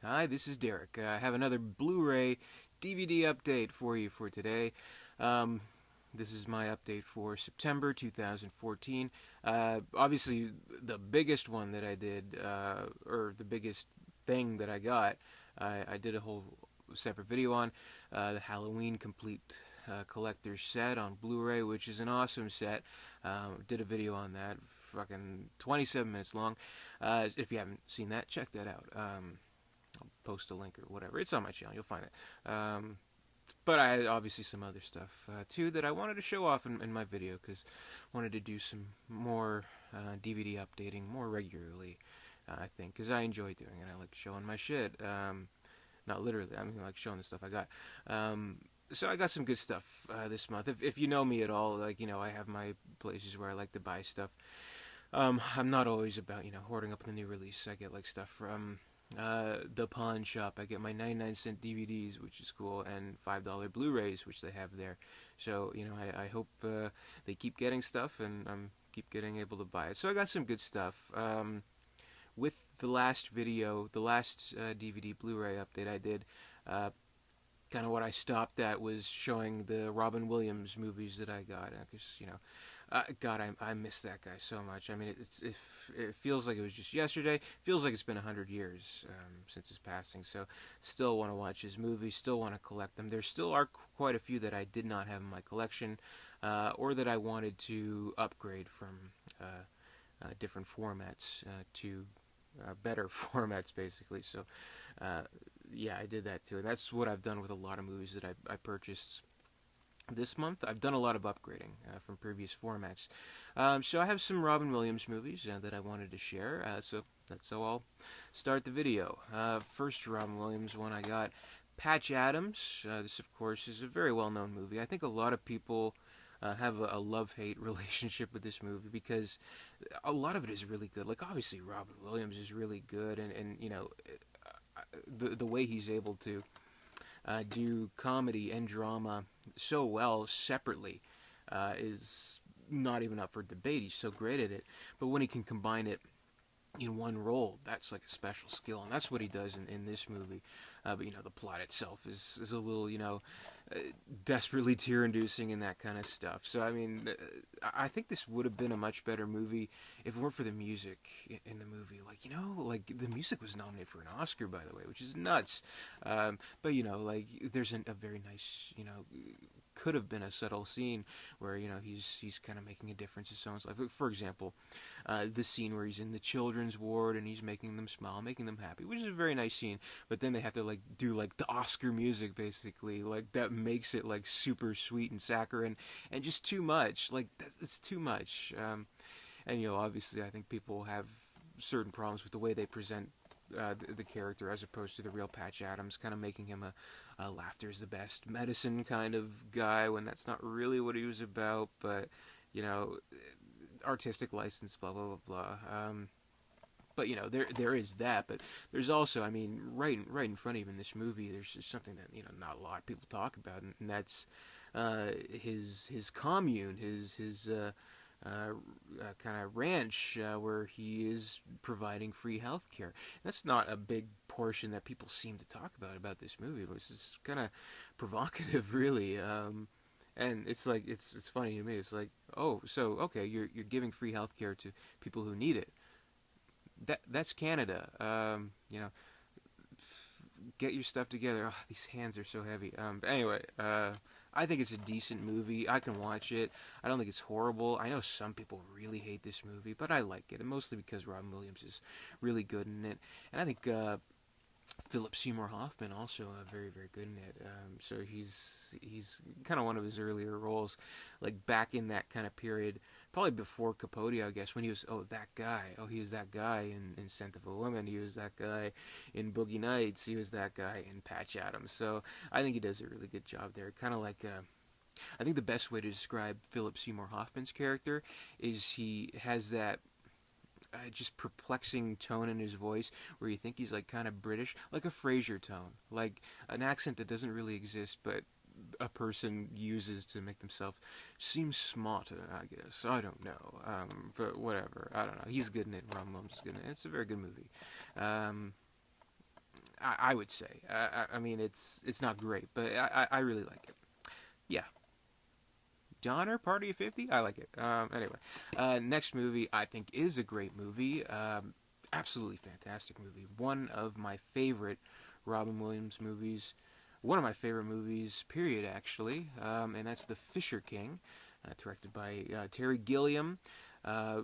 Hi, this is Derek. I have another Blu-ray DVD update for you for today. Um, this is my update for September 2014. Obviously, the biggest one that I did, or the biggest thing that I got, I did a whole separate video on the Halloween Complete Collector's Set on Blu-ray, which is an awesome set. Did a video on that, fucking 27 minutes long. If you haven't seen that, check that out. I'll post a link or whatever. It's on my channel. You'll find it. But I had obviously some other stuff too that I wanted to show off in my video because I wanted to do some more DVD updating more regularly. I think because I enjoy doing it. I like showing my shit. Not literally. I mean, like showing the stuff I got. So I got some good stuff this month. If you know me at all, like I have my places where I like to buy stuff. I'm not always about hoarding up the new release. I get like stuff from the pawn shop. I get my 99-cent DVDs, which is cool, and $5 Blu-rays, which they have there. So I hope they keep getting stuff, and I'm keep getting able to buy it. So I got some good stuff. With the last video, the last DVD Blu-ray update I did, kind of what I stopped at was showing the Robin Williams movies that I got, because God, I miss that guy so much. I mean, it feels like it was just yesterday. It feels like it's been 100 years since his passing. So, still want to watch his movies. Still want to collect them. There still are quite a few that I did not have in my collection, or that I wanted to upgrade from different formats to better formats, basically. So, yeah, I did that too. And that's what I've done with a lot of movies that I purchased this month. I've done a lot of upgrading from previous formats. So I have some Robin Williams movies that I wanted to share. So I'll start the video. First Robin Williams one I got, Patch Adams. This, of course, is a very well-known movie. I think a lot of people have a love-hate relationship with this movie because a lot of it is really good. Like, obviously, Robin Williams is really good, and the way he's able to do comedy and drama so well separately is not even up for debate. He's so great at it. But when he can combine it in one role, that's like a special skill, and that's what he does in this movie. But the plot itself is a little desperately tear-inducing and that kind of stuff. So I mean, I think this would have been a much better movie if it weren't for the music in the movie. Like the music was nominated for an Oscar, by the way, which is nuts. But like there's a very nice could have been a subtle scene where he's kind of making a difference in someone's life. For example, the scene where he's in the children's ward and he's making them smile, making them happy, which is a very nice scene. But then they have to do the Oscar music, basically, like that makes it like super sweet and saccharine and just too much. Like it's too much. And obviously, I think people have certain problems with the way they present the character as opposed to the real Patch Adams, kind of making him a laughter is the best medicine kind of guy when that's not really what he was about. But artistic license, blah blah blah blah. But there is that, but there's also, I mean, right in front of him in this movie, there's just something that not a lot of people talk about, and that's his commune, his kind of ranch where he is providing free health care. That's not a big portion that people seem to talk about this movie, which is kind of provocative, really. And it's like it's funny to me. It's like, oh, so okay, you're giving free health care to people who need it. That's Canada. Get your stuff together. Oh, these hands are so heavy. But anyway, I think it's a decent movie. I can watch it. I don't think it's horrible. I know some people really hate this movie, but I like it, and mostly because Robin Williams is really good in it. And I think Philip Seymour Hoffman also very very good in it. So he's kind of one of his earlier roles, like back in that kind of period, probably before Capote, I guess, when he was he was that guy in Scent of a Woman, he was that guy in Boogie Nights, he was that guy in Patch Adams. So I think he does a really good job there. Kind of like I think the best way to describe Philip Seymour Hoffman's character is he has that just perplexing tone in his voice where you think he's like kind of British, like a Frasier tone, like an accent that doesn't really exist but a person uses to make themselves seem smarter, I guess. I don't know, but whatever. I don't know. He's good in it. Ron Williams is good in it. It's a very good movie. I would say. I mean, it's not great, but I really like it. Yeah. Donner Party of 50? I like it. Anyway, next movie I think is a great movie. Absolutely fantastic movie. One of my favorite Robin Williams movies. One of my favorite movies, period, actually. And that's The Fisher King, directed by Terry Gilliam. Uh,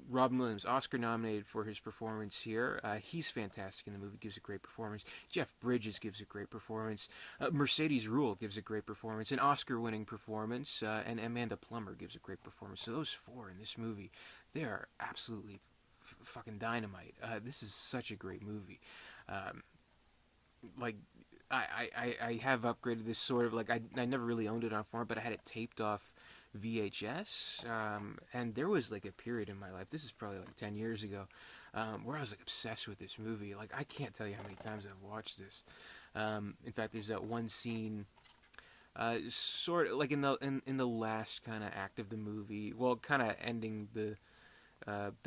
Robin Williams, Oscar nominated for his performance here. He's fantastic in the movie, gives a great performance. Jeff Bridges gives a great performance. Mercedes Ruehl gives a great performance, an Oscar-winning performance, and Amanda Plummer gives a great performance. So those four in this movie, they are absolutely fucking dynamite. This is such a great movie. Um, like I have upgraded this sort of like I never really owned it on format, but I had it taped off VHS, and there was like a period in my life. This is probably like 10 years ago, where I was like obsessed with this movie. Like I can't tell you how many times I've watched this. In fact, there's that one scene, sort of like in the last kind of act of the movie. Well, kind of ending the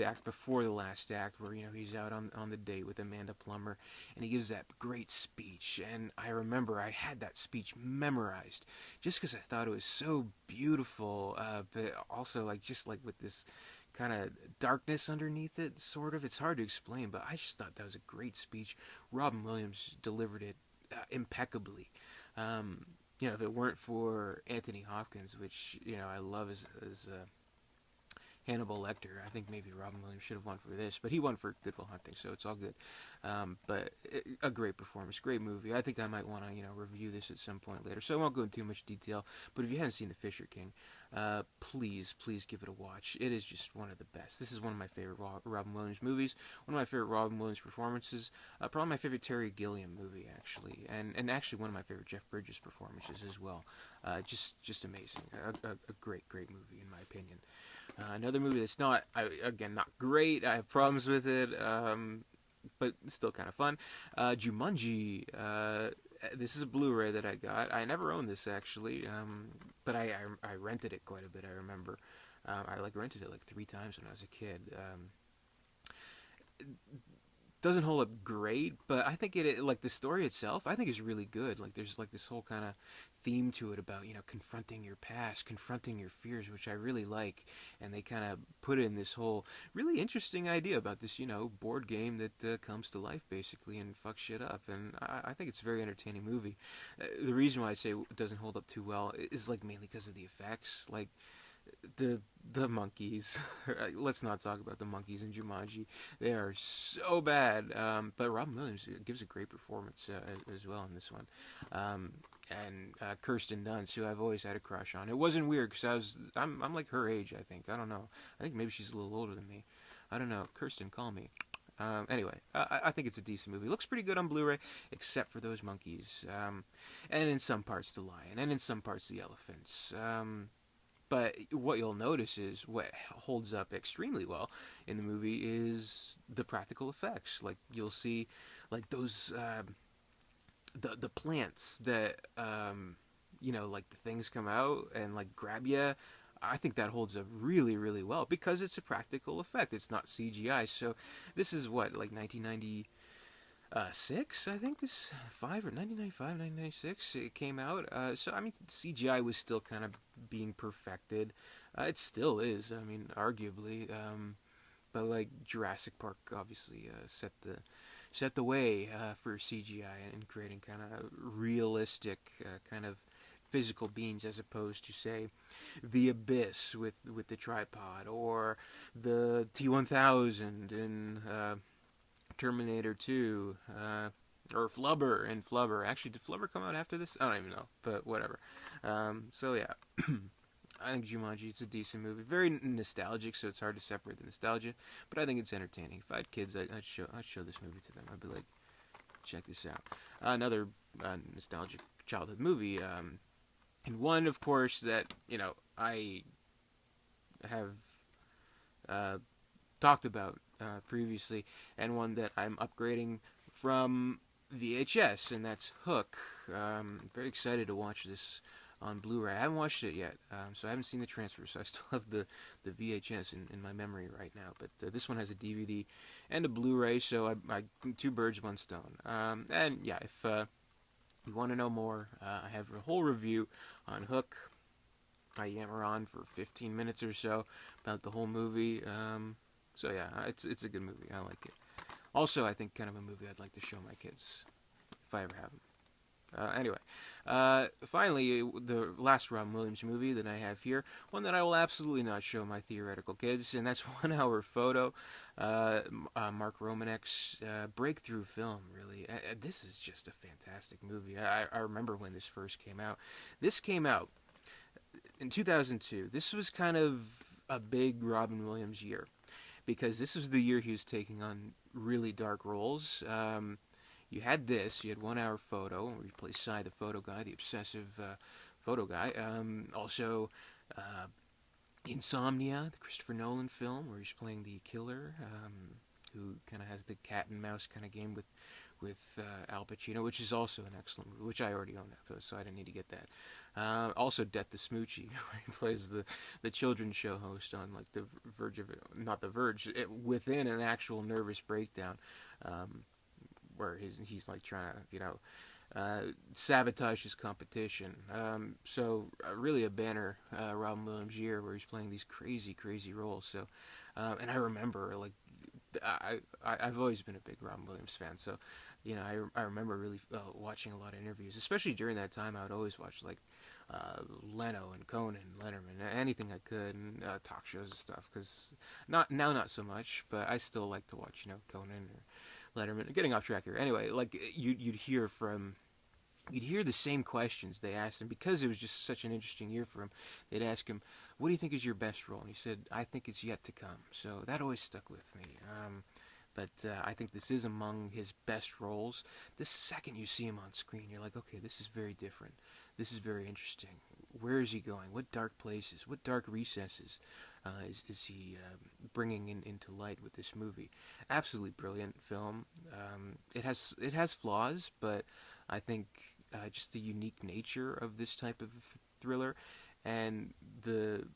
act before the last act, where he's out on the date with Amanda Plummer, and he gives that great speech. And I remember I had that speech memorized just because I thought it was so beautiful, but also like just like with this kind of darkness underneath it, sort of. It's hard to explain, but I just thought that was a great speech. Robin Williams delivered it impeccably. If it weren't for Anthony Hopkins, which I love as Hannibal Lecter, I think maybe Robin Williams should have won for this, but he won for Good Will Hunting, so it's all good. But a great performance, great movie. I think I might want to review this at some point later, so I won't go into too much detail. But if you haven't seen The Fisher King, please give it a watch. It is just one of the best. This is one of my favorite Robin Williams movies, one of my favorite Robin Williams performances, probably my favorite Terry Gilliam movie actually, and actually one of my favorite Jeff Bridges performances as well. Just amazing. A great movie in my opinion. Another movie that's not great. I have problems with it, but still kind of fun. Jumanji. This is a Blu-ray that I got. I never owned this actually, but I rented it quite a bit. I remember. I rented it like 3 times when I was a kid. Doesn't hold up great, but I think it like the story itself, I think is really good. Like there's like this whole kind of theme to it about confronting your past, confronting your fears, which I really like. And they kind of put in this whole really interesting idea about this board game that comes to life basically and fucks shit up. And I think it's a very entertaining movie. The reason why I say it doesn't hold up too well is like mainly because of the effects. Like the monkeys. Let's not talk about the monkeys in Jumanji. They are so bad. But Robin Williams gives a great performance as well in this one. And Kirsten Dunst, who I've always had a crush on. It wasn't weird because I'm like her age. I think. I don't know. I think maybe she's a little older than me. I don't know. Kirsten, call me. Anyway, I think it's a decent movie. It looks pretty good on Blu-ray, except for those monkeys. And in some parts the lion, and in some parts the elephants. But what you'll notice is what holds up extremely well in the movie is the practical effects. Like you'll see, like those the plants that like the things come out and like grab you. I think that holds up really well because it's a practical effect. It's not CGI. So this is what like 1996, I think this 1995, 1996 it came out. So I mean CGI was still kind of being perfected. It still is. I mean arguably. But like Jurassic Park obviously set the way for CGI and creating kind of realistic kind of physical beings as opposed to say the Abyss with the tripod or the T-1000 in Terminator 2 or Flubber in Flubber. Actually, did Flubber come out after this? I don't even know, but whatever. So yeah, I think Jumanji, it's a decent movie. Very nostalgic, so it's hard to separate the nostalgia, but I think it's entertaining. If I had kids, I'd show this movie to them. I'd be like, check this out. Another nostalgic childhood movie, and one, of course, that I have talked about previously, and one that I'm upgrading from VHS, and that's Hook. Very excited to watch this on Blu-ray. I haven't watched it yet, so I haven't seen the transfer. So I still have the VHS in my memory right now. But this one has a DVD and a Blu-ray, so I two birds, one stone. And yeah, if you want to know more, I have a whole review on Hook. I yammer on for 15 minutes or so about the whole movie. So yeah, it's a good movie. I like it. Also, I think kind of a movie I'd like to show my kids if I ever have them. Anyway, finally, the last Robin Williams movie that I have here, one that I will absolutely not show my theoretical kids, and that's 1 Hour Photo, Mark Romanek's breakthrough film, really. This is just a fantastic movie. I remember when this first came out. This came out in 2002. This was kind of a big Robin Williams year, because this was the year he was taking on really dark roles. You had this. You had 1 Hour Photo, where he plays Cy, the photo guy, the obsessive photo guy. Also, Insomnia, the Christopher Nolan film, where he's playing the killer, who kind of has the cat and mouse kind of game with Al Pacino, which is also an excellent movie, which I already own, so I didn't need to get that. Also, Death to Smoochie, where he plays the children's show host on like the verge of it, not the verge, within an actual nervous breakdown. Where he's like trying to, sabotage his competition. So really a banner Robin Williams year where he's playing these crazy, crazy roles. So, and I remember like I've always been a big Robin Williams fan. So, I remember really watching a lot of interviews, especially during that time. I would always watch like Leno and Conan, Letterman, anything I could, and talk shows and stuff. Because not so much, but I still like to watch Conan or Letterman. Getting off track here. Anyway, like you'd hear the same questions they asked him, because it was just such an interesting year for him. They'd ask him, "What do you think is your best role?" And he said, "I think it's yet to come." So that always stuck with me. But I think this is among his best roles. The second you see him on screen, you're like, okay, this is very different. This is very interesting. Where is he going? What dark places? What dark recesses is he bringing into light with this movie? Absolutely brilliant film. It has flaws, but I think just the unique nature of this type of thriller and the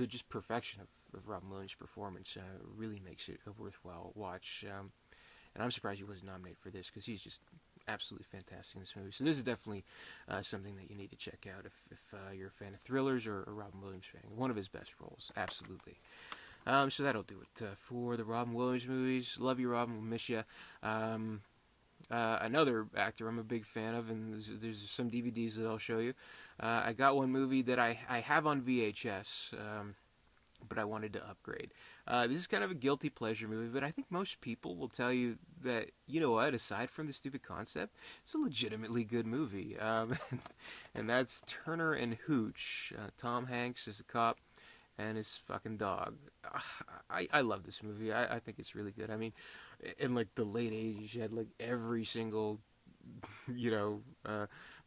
just perfection of Robin Williams' performance really makes it a worthwhile watch. And I'm surprised he wasn't nominated for this, because he's just absolutely fantastic in this movie. So this is definitely something that you need to check out if you're a fan of thrillers or a Robin Williams fan. One of his best roles, absolutely. So that'll do it for the Robin Williams movies. Love you, Robin. We'll miss you. Another actor I'm a big fan of, and there's some DVDs that I'll show you. I got one movie that I have on VHS, but I wanted to upgrade. This is kind of a guilty pleasure movie, but I think most people will tell you that, you know what, aside from the stupid concept, it's a legitimately good movie. And that's Turner and Hooch. Tom Hanks is a cop and his fucking dog. I love this movie. I think it's really good. I mean, in like the late 80s, you had like every single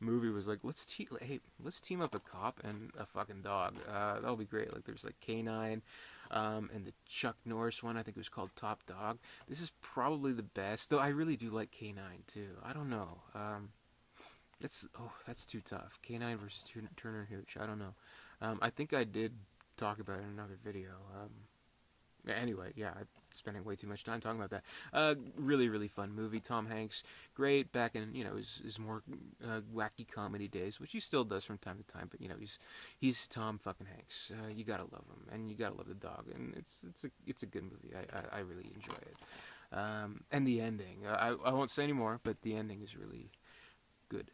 movie was like, let's team up a cop and a fucking dog. That'll be great. Like there's like K9, and the Chuck Norris one, I think it was called Top Dog. This is probably the best, though I really do like K9 too. I don't know. That's too tough. K9 versus Turner and Hooch. I don't know. I think I did talk about it in another video. Anyway, yeah, I'm spending way too much time talking about that. Really, really fun movie. Tom Hanks, great back in his more wacky comedy days, which he still does from time to time. But he's Tom fucking Hanks. You gotta love him, and you gotta love the dog, and it's a good movie. I really enjoy it. And the ending, I won't say anymore, but the ending is really good.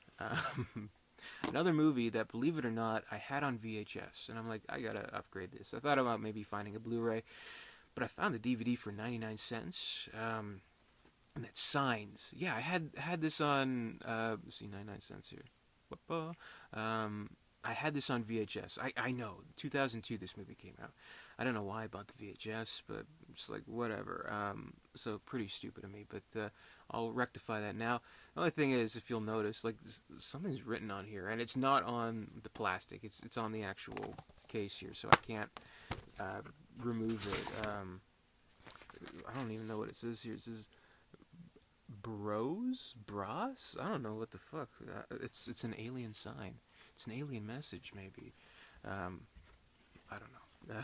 Another movie that, believe it or not, I had on VHS, and I'm like, I gotta upgrade this. I thought about maybe finding a Blu-ray, but I found the DVD for 99 cents, and that's Signs. Yeah, I had this on, let's see, 99 cents here. I had this on VHS. I know, 2002 this movie came out. I don't know why I bought the VHS, but I'm just like, whatever. So pretty stupid of me, but I'll rectify that now. The only thing is, if you'll notice, like something's written on here, and it's not on the plastic. It's on the actual case here, so I can't remove it. I don't even know what it says here. It says Bras? I don't know what the fuck. It's an alien sign. It's an alien message, maybe. I don't know.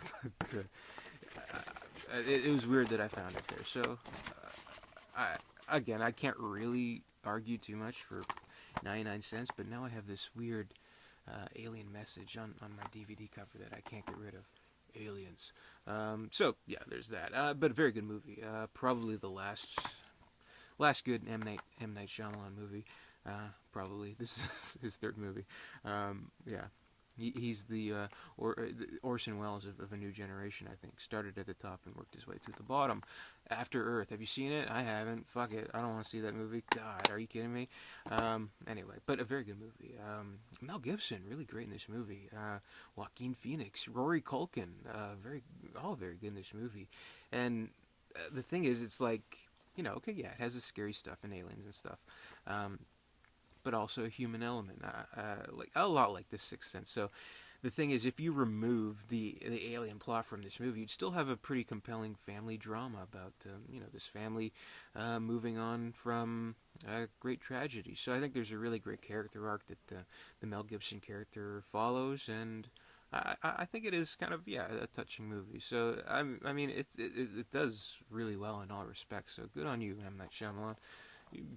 It was weird that I found it there. So, I can't really argue too much for 99 cents, but now I have this weird alien message on my DVD cover that I can't get rid of. Aliens. So, yeah, there's that. But a very good movie. Probably the last good M. Night Shyamalan movie. Probably. This is his third movie. Yeah. He's the Orson Welles of a new generation, I think. Started at the top and worked his way to the bottom. After Earth. Have you seen it? I haven't. Fuck it. I don't want to see that movie. God, are you kidding me? Anyway, but a very good movie. Mel Gibson, really great in this movie. Joaquin Phoenix, Rory Culkin, all very good in this movie. And the thing is, it's like, okay, yeah, it has the scary stuff and aliens and stuff. But also a human element, like a lot like The Sixth Sense. So, the thing is, if you remove the alien plot from this movie, you'd still have a pretty compelling family drama about this family moving on from a great tragedy. So I think there's a really great character arc that the Mel Gibson character follows, and I think it is kind of a touching movie. So I mean it does really well in all respects. So good on you, M. Night Shyamalan.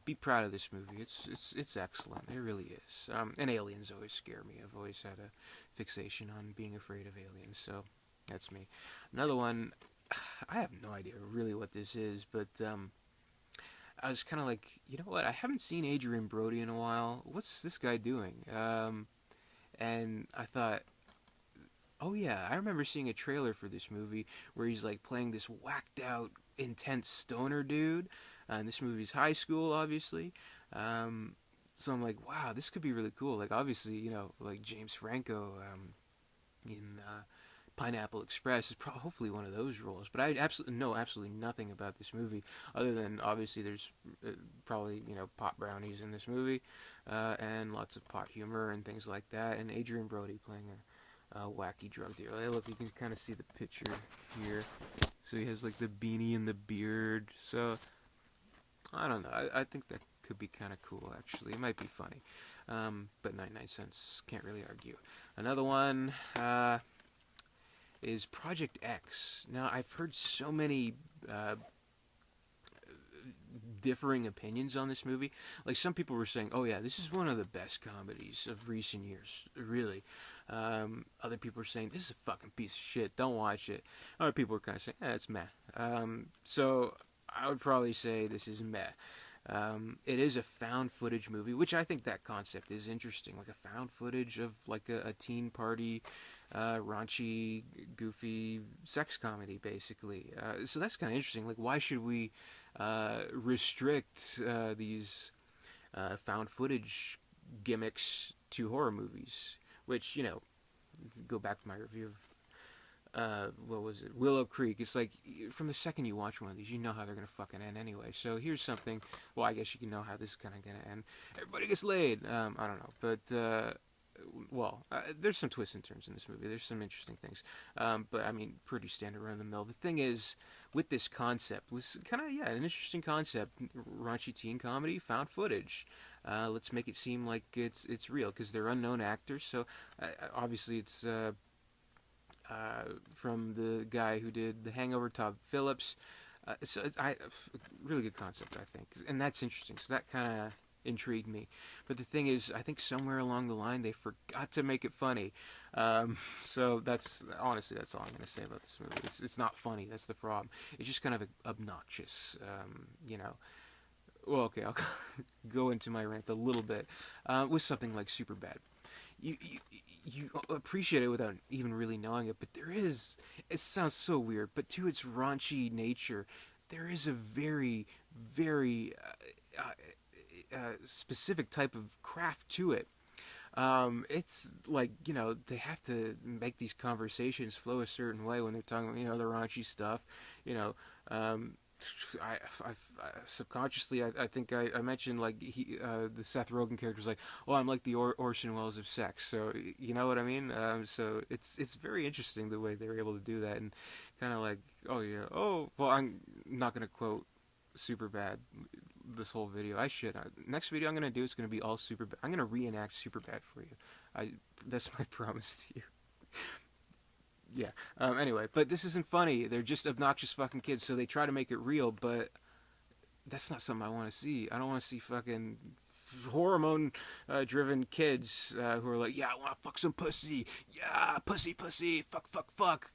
Be proud of this movie. It's excellent. It really is. And aliens always scare me. I've always had a fixation on being afraid of aliens. So that's me. Another one. I have no idea really what this is, but I was kind of like, you know what? I haven't seen Adrian Brody in a while. What's this guy doing? And I thought, oh yeah, I remember seeing a trailer for this movie where he's like playing this whacked out, intense stoner dude. And this movie's high school, obviously. So I'm like, wow, this could be really cool. Like, obviously, like James Franco in Pineapple Express is hopefully one of those roles. But I know absolutely nothing about this movie, other than, obviously, there's probably, pot brownies in this movie, and lots of pot humor and things like that, and Adrian Brody playing a wacky drug dealer. Hey, look, you can kind of see the picture here. So he has, like, the beanie and the beard, so I don't know. I think that could be kind of cool, actually. It might be funny. But 99 cents, can't really argue. Another one is Project X. Now, I've heard so many differing opinions on this movie. Like, some people were saying, oh yeah, this is one of the best comedies of recent years, really. Other people were saying, this is a fucking piece of shit, don't watch it. Other people were kind of saying, it's meh. So I would probably say this is meh. It is a found footage movie, which I think that concept is interesting. Like a found footage of like a teen party, raunchy, goofy sex comedy, basically. So that's kind of interesting. Like, why should we restrict these found footage gimmicks to horror movies? Which, go back to my review of what was it? Willow Creek. It's like, from the second you watch one of these, you know how they're going to fucking end anyway. So here's something, well, I guess you can know how this is kind of going to end. Everybody gets laid. I don't know. But, there's some twists and turns in this movie. There's some interesting things. But, I mean, pretty standard run of the mill. The thing is, with this concept, was kind of, an interesting concept. Raunchy teen comedy, found footage. Let's make it seem like it's real, because they're unknown actors. So, obviously, it's from the guy who did The Hangover, Todd Phillips. Really good concept, I think, and that's interesting. So that kind of intrigued me. But the thing is, I think somewhere along the line they forgot to make it funny. So that's all I'm gonna say about this movie. It's not funny. That's the problem. It's just kind of obnoxious. Well, okay, I'll go into my rant a little bit with something like Superbad. You appreciate it without even really knowing it, but it sounds so weird, but to its raunchy nature, there is a very, very specific type of craft to it. It's like, they have to make these conversations flow a certain way when they're talking, the raunchy stuff, I subconsciously, I think I mentioned, like, the Seth Rogen character was like, oh, I'm like the Orson Welles of sex, so you know what I mean. So it's very interesting the way they were able to do that, and kind of like, I'm not gonna quote Superbad this whole video. I should. Next video I'm gonna do is gonna be all Superbad. I'm gonna reenact Superbad for you. I That's my promise to you. Yeah. Anyway, but this isn't funny. They're just obnoxious fucking kids, so they try to make it real, but that's not something I want to see. I don't want to see fucking hormone driven kids who are like, yeah, I want to fuck some pussy. Yeah, pussy, pussy, fuck, fuck, fuck.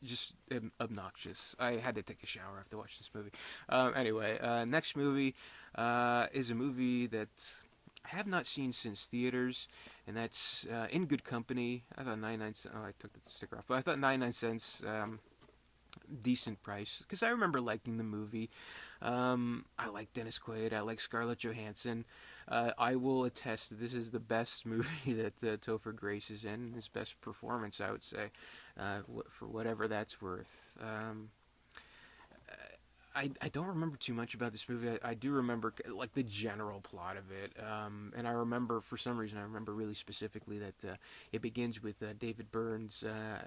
Just obnoxious. I had to take a shower after watching this movie. Anyway, next movie is a movie that I have not seen since theaters, and that's In Good Company. I thought 99 cents. Oh, I took the sticker off, but I thought 99 cents. Decent price because I remember liking the movie. I like Dennis Quaid. I like Scarlett Johansson. I will attest that this is the best movie that Topher Grace is in. His best performance, I would say, for whatever that's worth. I don't remember too much about this movie. I do remember like the general plot of it, and I remember for some reason I remember really specifically that it begins with David Byrne's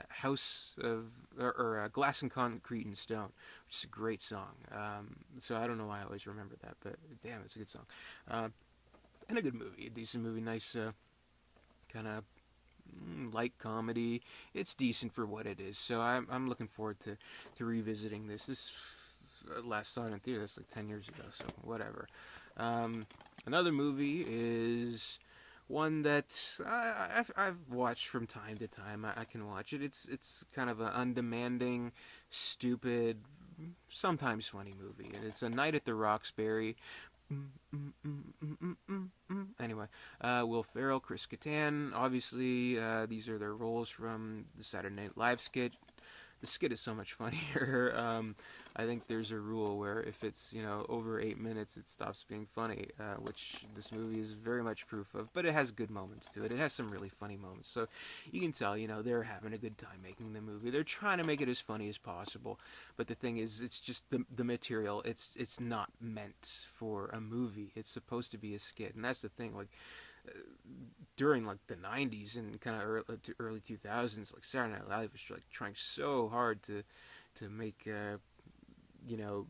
"House of" or "Glass and Concrete and Stone," which is a great song. So I don't know why I always remember that, but damn, it's a good song, and a good movie, a decent movie, nice kind of light comedy. It's decent for what it is. So I'm looking forward to revisiting this. This last saw it in theater. That's like 10 years ago. So whatever. Another movie is one that I've watched from time to time. I can watch it. It's kind of an undemanding, stupid, sometimes funny movie, and it's A Night at the Roxbury. Anyway, Will Ferrell, Chris Kattan. Obviously, these are their roles from the Saturday Night Live skit. The skit is so much funnier. I think there's a rule where if it's over 8 minutes, it stops being funny, which this movie is very much proof of. But it has good moments to it. It has some really funny moments, so you can tell they're having a good time making the movie. They're trying to make it as funny as possible. But the thing is, it's just the material. It's not meant for a movie. It's supposed to be a skit, and that's the thing. Like during like the 90s and kind of early 2000s, like Saturday Night Live was like trying so hard to make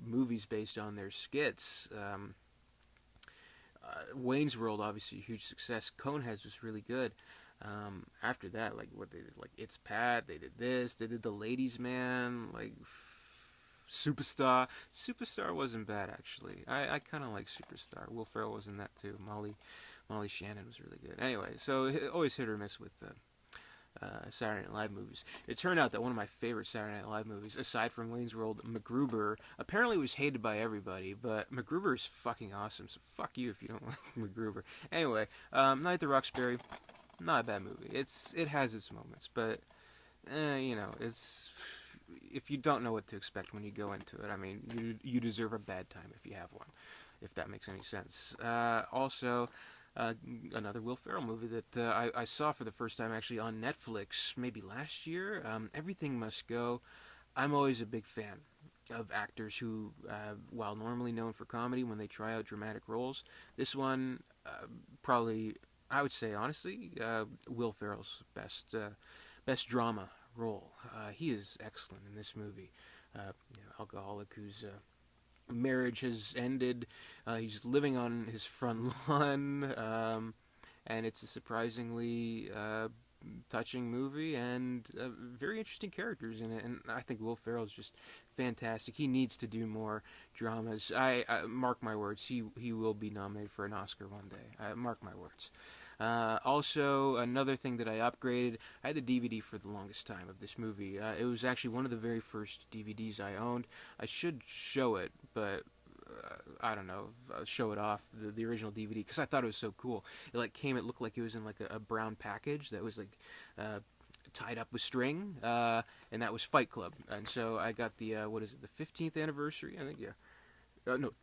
movies based on their skits. Wayne's World, obviously a huge success. Coneheads was really good. After that, like what they did, like It's Pat, they did this, they did The Ladies Man, like Superstar. Superstar wasn't bad actually. I kind of like Superstar. Will Ferrell was in that too. Molly Shannon was really good. Anyway, so always hit or miss with Saturday Night Live movies. It turned out that one of my favorite Saturday Night Live movies, aside from Wayne's World, MacGruber, apparently was hated by everybody, but MacGruber is fucking awesome, so fuck you if you don't like MacGruber. Anyway, Night at the Roxbury, not a bad movie. It has its moments, but, it's... If you don't know what to expect when you go into it, I mean, you deserve a bad time if you have one, if that makes any sense. Also... another Will Ferrell movie that I saw for the first time actually on Netflix maybe last year. Everything Must Go. I'm always a big fan of actors who, while normally known for comedy, when they try out dramatic roles, this one probably, I would say honestly, Will Ferrell's best drama role. He is excellent in this movie. Alcoholic who's marriage has ended. He's living on his front lawn, and it's a surprisingly touching movie and very interesting characters in it. And I think Will Ferrell is just fantastic. He needs to do more dramas. I mark my words. He will be nominated for an Oscar one day. Mark my words. Also, another thing that I upgraded, I had the DVD for the longest time of this movie. It was actually one of the very first DVDs I owned. I should show it, but I don't know, show it off, the original DVD, because I thought it was so cool. It it looked like it was in like a brown package that was like tied up with string, and that was Fight Club. And so I got the, the 15th anniversary, I think, yeah. No,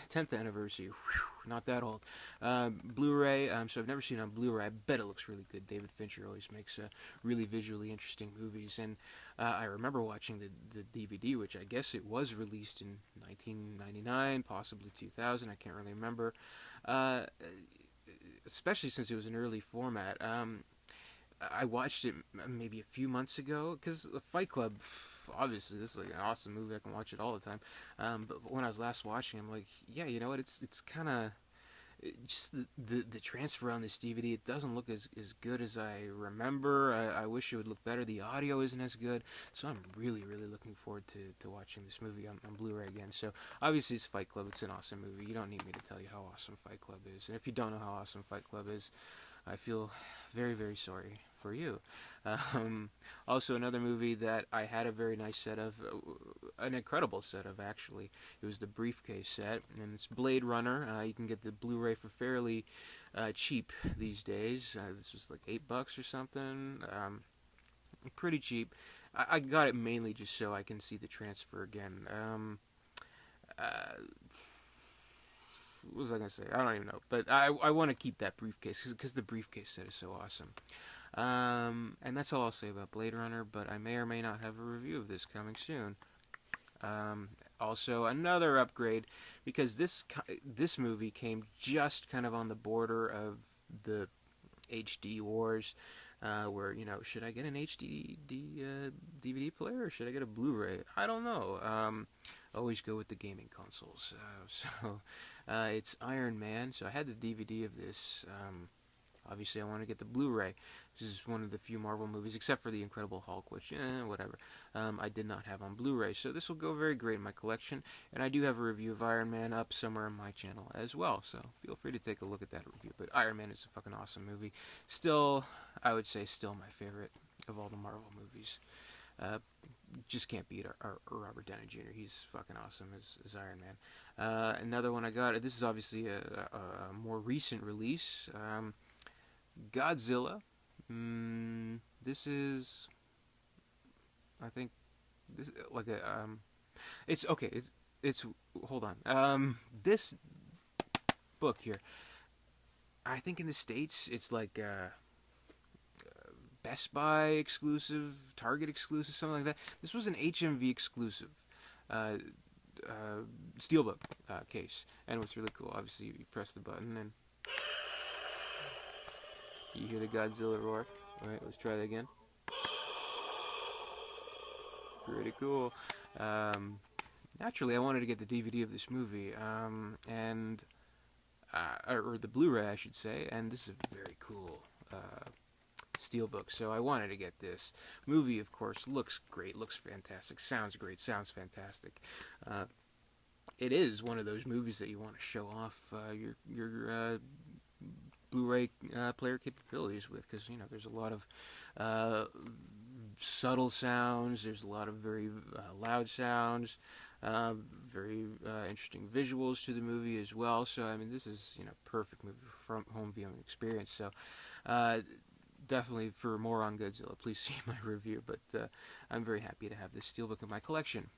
10th anniversary. Whew, not that old. Blu-ray. So I've never seen it on Blu-ray. I bet it looks really good. David Fincher always makes really visually interesting movies, and I remember watching the DVD, which I guess it was released in 1999, possibly 2000. I can't really remember. Especially since it was an early format. I watched it maybe a few months ago because Fight Club. Obviously, this is like an awesome movie. I can watch it all the time. But when I was last watching, I'm like, yeah, you know what? It's kind of just the transfer on this DVD, it doesn't look as good as I remember. I wish it would look better. The audio isn't as good, so I'm really looking forward to watching this movie on Blu-ray again. So obviously it's Fight Club. It's an awesome movie. You don't need me to tell you how awesome Fight Club is. And if you don't know how awesome Fight Club is, I feel very sorry for you. Also, another movie that I had a very nice set of, an incredible set of actually. It was the Briefcase set, and it's Blade Runner. You can get the Blu-ray for fairly cheap these days. This was like $8 or something. Pretty cheap. I got it mainly just so I can see the transfer again. What was I gonna say? I don't even know. But I want to keep that briefcase because the briefcase set is so awesome. And that's all I'll say about Blade Runner, but I may or may not have a review of this coming soon. Also, another upgrade, because this movie came just kind of on the border of the HD wars, where, should I get an HD DVD player or should I get a Blu-ray? I don't know. Always go with the gaming consoles. It's Iron Man, so I had the DVD of this. Obviously, I want to get the Blu-ray. This is one of the few Marvel movies, except for the Incredible Hulk, which, whatever, I did not have on Blu-ray. So this will go very great in my collection. And I do have a review of Iron Man up somewhere on my channel as well. So feel free to take a look at that review. But Iron Man is a fucking awesome movie. Still, I would say, still my favorite of all the Marvel movies. Just can't beat our Robert Downey Jr. He's fucking awesome as Iron Man. Another one I got, this is obviously a more recent release. Godzilla. This is, I think, this like a it's okay. It's hold on. This book here, I think in the States it's like Best Buy exclusive, Target exclusive, something like that. This was an HMV exclusive steelbook case, and what's really cool, obviously, you press the button and you hear the Godzilla roar. Alright, let's try that again. Pretty cool. Naturally, I wanted to get the DVD of this movie, or the Blu-ray, I should say, and this is a very cool steelbook, so I wanted to get this. Movie, of course, looks great, looks fantastic, sounds great, sounds fantastic. It is one of those movies that you want to show off your Blu-ray player capabilities with, because there's a lot of subtle sounds, there's a lot of very loud sounds, very interesting visuals to the movie as well. So I mean, this is perfect movie from home viewing experience. So definitely, for more on Godzilla, please see my review. But I'm very happy to have this steelbook in my collection.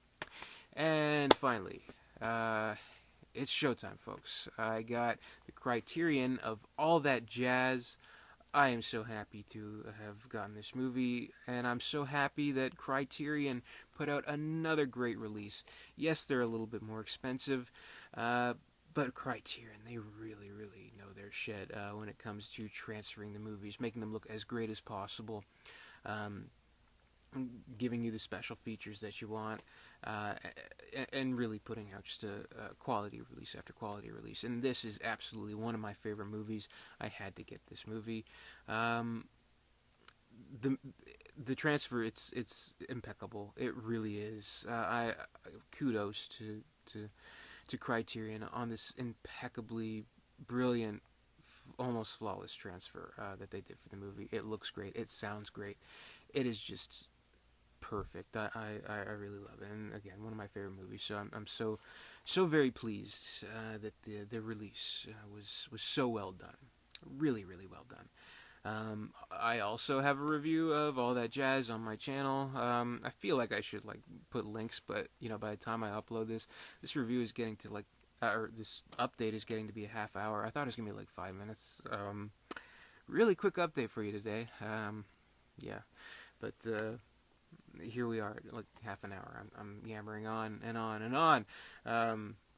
And finally, it's showtime, folks. I got the Criterion of All That Jazz. I am so happy to have gotten this movie, and I'm so happy that Criterion put out another great release. Yes, they're a little bit more expensive, but Criterion, they really know their shit when it comes to transferring the movies, making them look as great as possible, giving you the special features that you want, and really putting out just a quality release after quality release. And this is absolutely one of my favorite movies. I had to get this movie. The transfer, it's impeccable. It really is. I kudos to Criterion on this impeccably brilliant, almost flawless transfer that they did for the movie. It looks great. It sounds great. It is just perfect. I really love it, and again, one of my favorite movies. So I'm so very pleased that the release was so well done, really well done. I also have a review of All That Jazz on my channel. I feel like I should put links, but by the time I upload this review is getting to or this update is getting to be a half hour. I thought it was gonna be 5 minutes. Really quick update for you today. Yeah, but here we are, half an hour. I'm yammering on and on and on.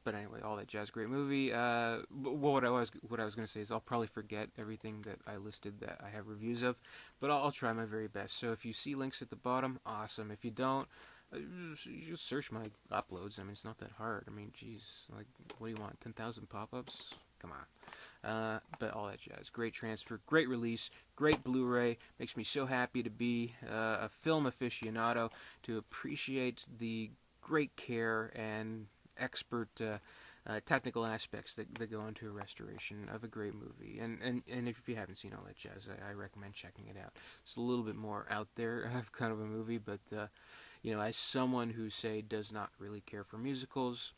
But anyway, All That Jazz, great movie. What I was going to say is I'll probably forget everything that I listed that I have reviews of, but I'll try my very best. So if you see links at the bottom, awesome. If you don't, you just search my uploads. I mean, it's not that hard. I mean, geez, what do you want? 10,000 pop-ups? Come on. but all that jazz. Great transfer, great release, great Blu-ray. Makes me so happy to be a film aficionado, to appreciate the great care and expert technical aspects that go into a restoration of a great movie. And if you haven't seen all that jazz, I recommend checking it out. It's a little bit more out there of kind of a movie, but as someone who, say, does not really care for musicals,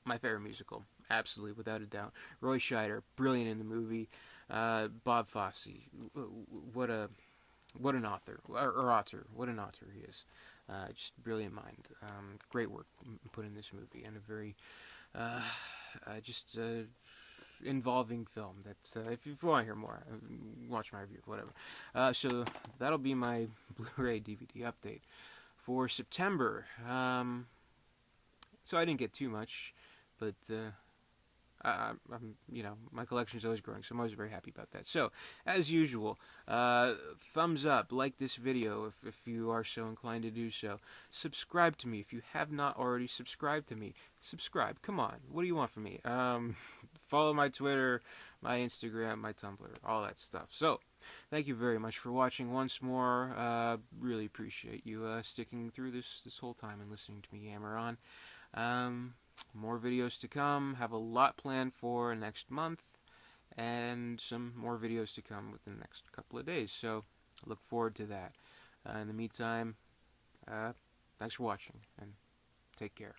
my favorite musical, absolutely, without a doubt. Roy Scheider, brilliant in the movie. Bob Fosse, what an author, or author, what an author he is. Just brilliant mind. Great work put in this movie, and a very just involving film. That's if you want to hear more, watch my review, whatever. So that'll be my Blu-ray DVD update for September. So I didn't get too much, but I'm, my collection is always growing, so I'm always very happy about that. So, as usual, thumbs up, like this video if you are so inclined to do so. Subscribe to me if you have not already subscribed to me. Subscribe, come on, what do you want from me? Follow my Twitter, my Instagram, my Tumblr, all that stuff. So, thank you very much for watching once more. Really appreciate you sticking through this whole time and listening to me yammer on. More videos to come. Have a lot planned for next month, and some more videos to come within the next couple of days. So, look forward to that. In the meantime, thanks for watching, and take care.